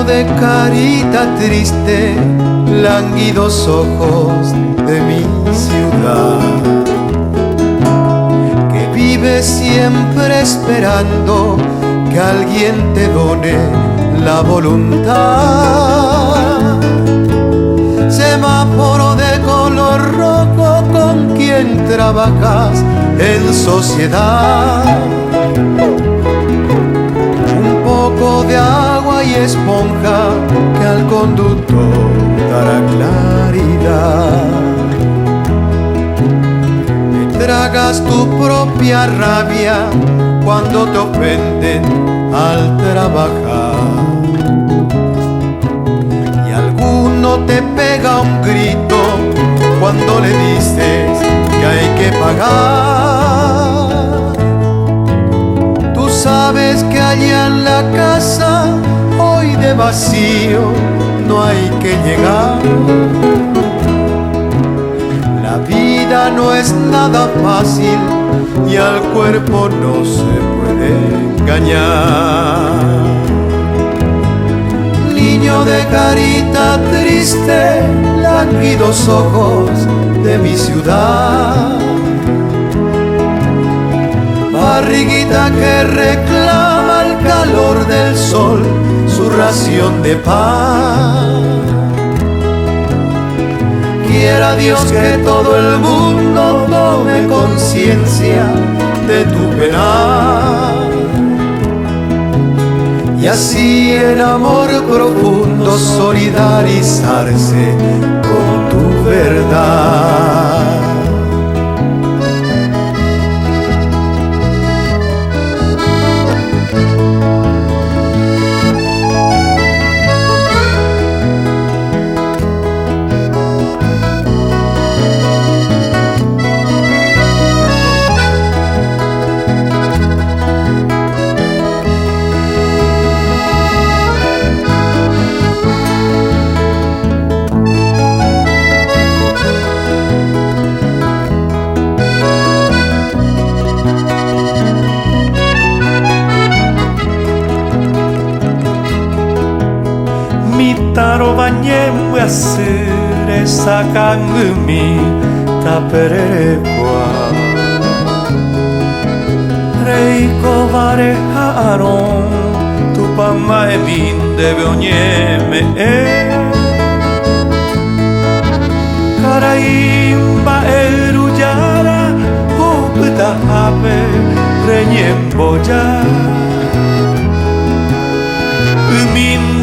de carita triste, lánguidos ojos de mi ciudad, que vive siempre esperando que alguien te done la voluntad. Semáforo de color rojo, con quien trabajas en sociedad. Un poco de agua y esponja que al conductor dará claridad. Te tragas tu propia rabia cuando te ofenden al trabajar. Y alguno te pega un grito cuando le dices que hay que pagar. Tú sabes que allá en la casa, hoy de vacío, no hay que llegar. La vida no es nada fácil y al cuerpo no se puede engañar. Niño de carita triste, lánguidos ojos de mi ciudad, barriguita que reclama el calor del sol, su ración de pan. Quiera Dios que todo el mundo tome conciencia de tu penar, y así en amor profundo solidarizarse con tu verdad. Tarobañen asure sakangumi taperekwa Reiko barejaron tu pamae bin de beoñeme Karaimba eruyara uputahape reñemboya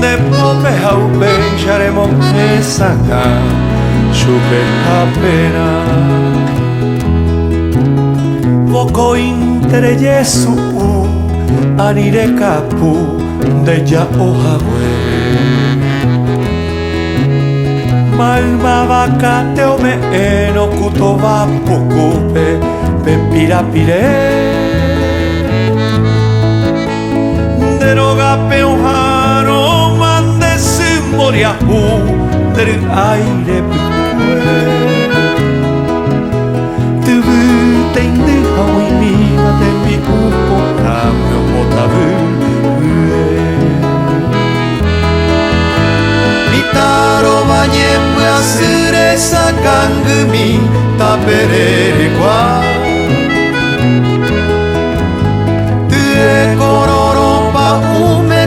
de pope haupe sharemo esaka shupe apena Voko intere yesu anire kapu de ya ohagwe Malma baka te ome eno kutoba pukupe pepirapire Deroga peojaro Moriahu del aire pue Tubu teinde hawi mina de mi upo cambio motabu Mitaro bañembe asure sakangumi taperere kwa Tue kororo pa ume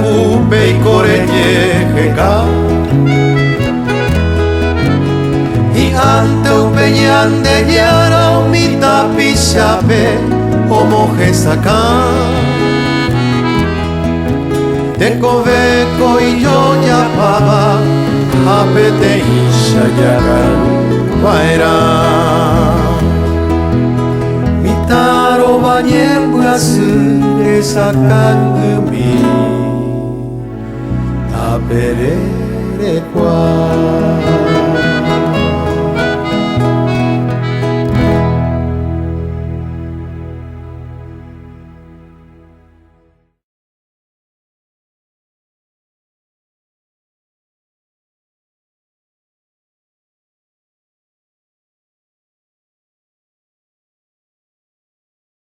Kupe y coreñejeca y ante un peñán de yara mi tapichape homoje saca te coveco y yo ya pava apete isha yagar vaera mi taro bañembu asure sakangumi Perere kwa